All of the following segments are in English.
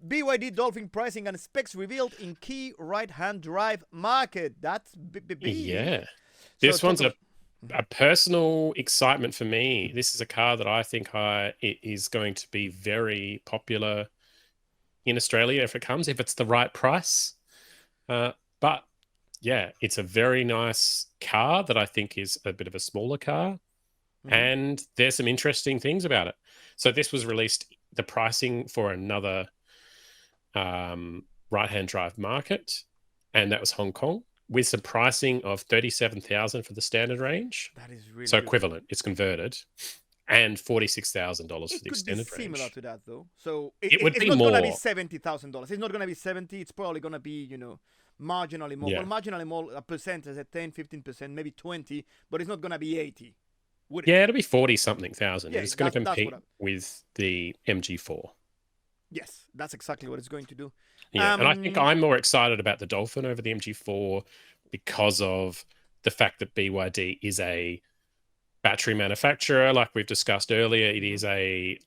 BYD Dolphin pricing and specs revealed in key right-hand drive market. That's big. Yeah. So This talk one's of. a personal excitement for me. This is a car that I think it is going to be very popular in Australia if it comes, if it's the right price. But yeah, it's a very nice car that I think is a bit of a smaller car. Mhm. And there's some interesting things about it. So this was released, the pricing for another right-hand drive market, and that was Hong Kong, with some pricing of 37,000 for the standard range. That is really So good. equivalent, it's converted, and $46,000 for It the could be extended similar range. to that though. So It would it's be not gonna be more. $70,000. It's not gonna be 70. It's probably gonna be marginally more. Well, Yeah. marginally more, a percentage at 10, 15%, maybe 20, but it's not gonna be 80, would it? Yeah, it'll be 40 something thousand, and Yeah, it's going to that's what compete I. with the MG4. Yes, that's exactly what it's going to do. Yeah, and I think Um, I'm more excited about the Dolphin over the MG4 because of the fact that BYD is a battery manufacturer, like we've discussed earlier. It mhm, is I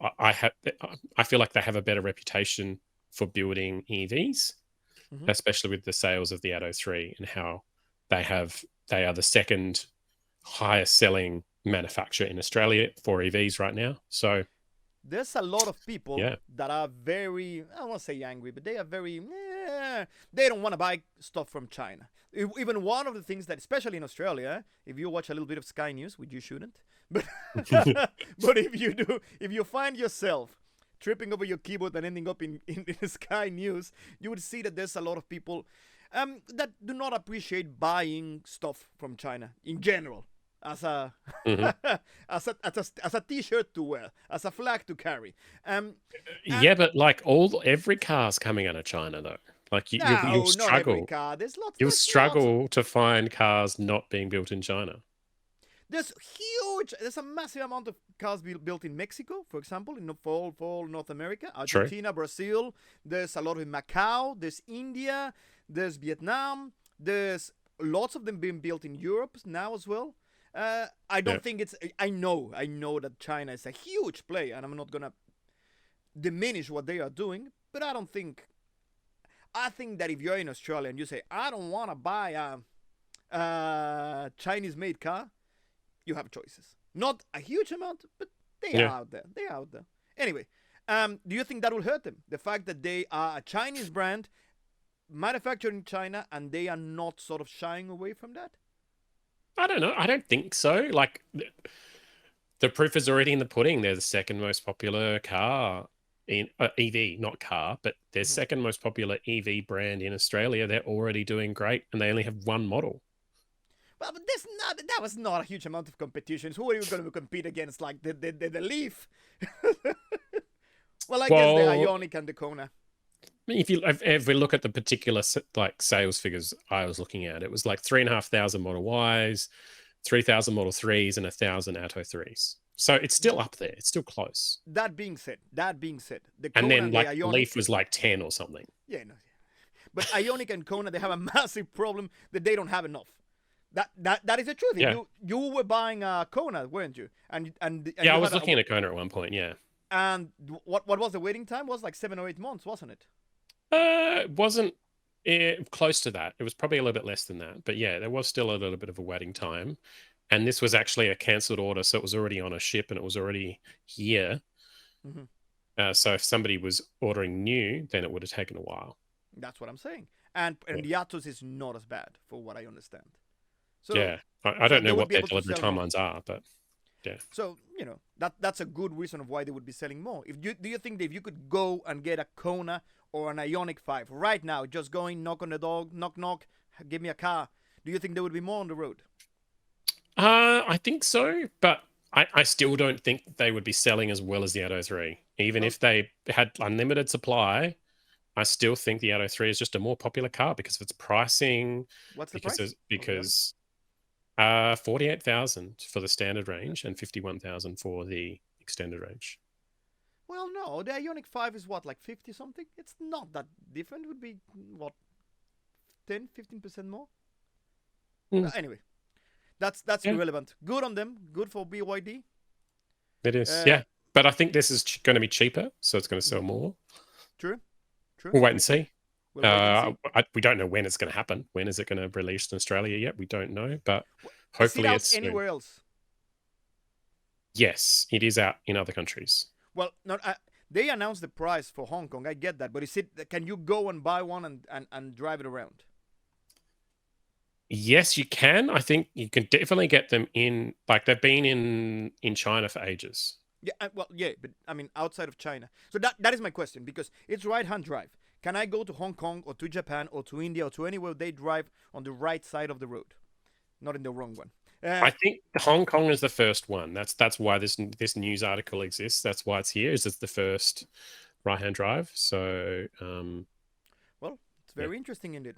feel like they have a better reputation for building EVs, mhm. especially with the sales of the Atto 3 and how they are the second highest selling manufacturer in Australia for EVs right now. So There's a lot of people yeah, that are very, I don't want to say angry, but they are very, they don't want to buy stuff from China. Even one of the things that, especially in Australia, if you watch a little bit of Sky News, which you shouldn't, but but if you do, if you find yourself tripping over your keyboard and ending up in Sky News, you would see that there's a lot of people that do not appreciate buying stuff from China in general as a hmm as a t-shirt to wear, as a flag to carry. And yeah, but like every car's coming out of China though. Like you'll no, not every struggle. car. You'll There's lots. struggle to find cars not being built in China. There's huge. There's a massive amount of cars built in Mexico, for example, for North America, True. Argentina, Brazil. There's a lot in Macau. There's India. There's Vietnam. There's lots of them being built in Europe now as well. I Yeah. don't think it's. I know that China is a huge player, and I'm not gonna diminish what they are doing, but I don't think. I think that if you're in Australia and you say I don't want to buy a Chinese-made car, you have choices. Not a huge amount, but they are Yeah. out there. They are out there. Anyway, do you think that will hurt them? The fact that they are a Chinese brand manufactured in China and they are not sort of shying away from that? I don't know. I don't think so. Like the proof is already in the pudding. They're the second most popular car in EV, not car, but their Mm-hmm. second most popular EV brand in Australia. They're already doing great, and they only have one model. Well, but this not that was not a huge amount of competition. Who are you going to compete against? Like the Leaf? Well, I guess the Well, Ionic and the Kona. if we look at the particular like sales figures I was looking at, it was like 3,500 Model Ys, 3,000 Model 3s, and 1,000 Atto 3s. So it's still up there. It's still close. That being said, the And Kona then and the like the Ionic, Leaf was like 10 or something. yeah, no, but Ionic and Kona, they have a massive problem that they don't have enough. That is the truth. If Yeah. you were buying a Kona, weren't you? And Yeah, I you was had looking at a Kona at one point. Yeah. and what was the waiting time? Was like 7 or 8 months, wasn't it? It wasn't close to that. It was probably a little bit less than that. But yeah, there was still a little bit of a waiting time. And this was actually a cancelled order. So it was already on a ship and it was already here. Hmm. So if somebody was ordering new, then it would have taken a while. That's what I'm saying. And Yeah. the Atos is not as bad, for what I understand. So Yeah. I so don't they know would what be their able to delivery sell more. timelines are, but yeah. So that's a good reason of why they would be selling more. If you do you think that if you could go and get a Kona or an Ionic 5 right now, just going knock on the door, knock knock, give me a car, do you think there would be more on the road? I think so, but I still don't think they would be selling as well as the Atto 3. Even Well, if they had unlimited supply, I still think the Atto 3 is just a more popular car because of its pricing, what's the price of the other? 48,000 for the standard range and 51,000 for the extended range. Well, no, the Ionic 5 is what, like 50 something? It's not that different. It would be what, 10, 15% more? Mm, Anyway, that's yeah, irrelevant. Good on them. Good for BYD. it is. Uh, Yeah. But I think this is going to be cheaper, so it's going to sell mhm, more. true. True. We'll wait and see. We'll wait and see. We don't know when it's going to happen. When is it going to release in Australia yet? We don't know, but Is it hopefully out it's soon. anywhere else? Yes, it is out in other countries. Well, not. They announced the price for Hong Kong. I get that, but is it? Can you go and buy one and drive it around? Yes, you can. I think you can definitely get them in. Like they've been in China for ages. Yeah. Well, yeah, but I mean outside of China. So that is my question because it's right-hand drive. Can I go to Hong Kong or to Japan or to India or to anywhere they drive on the right side of the road, not in the wrong one? I think Hong Kong is the first one. That's why this news article exists. That's why it's here. Is it's the first right-hand drive. So well, it's very interesting indeed.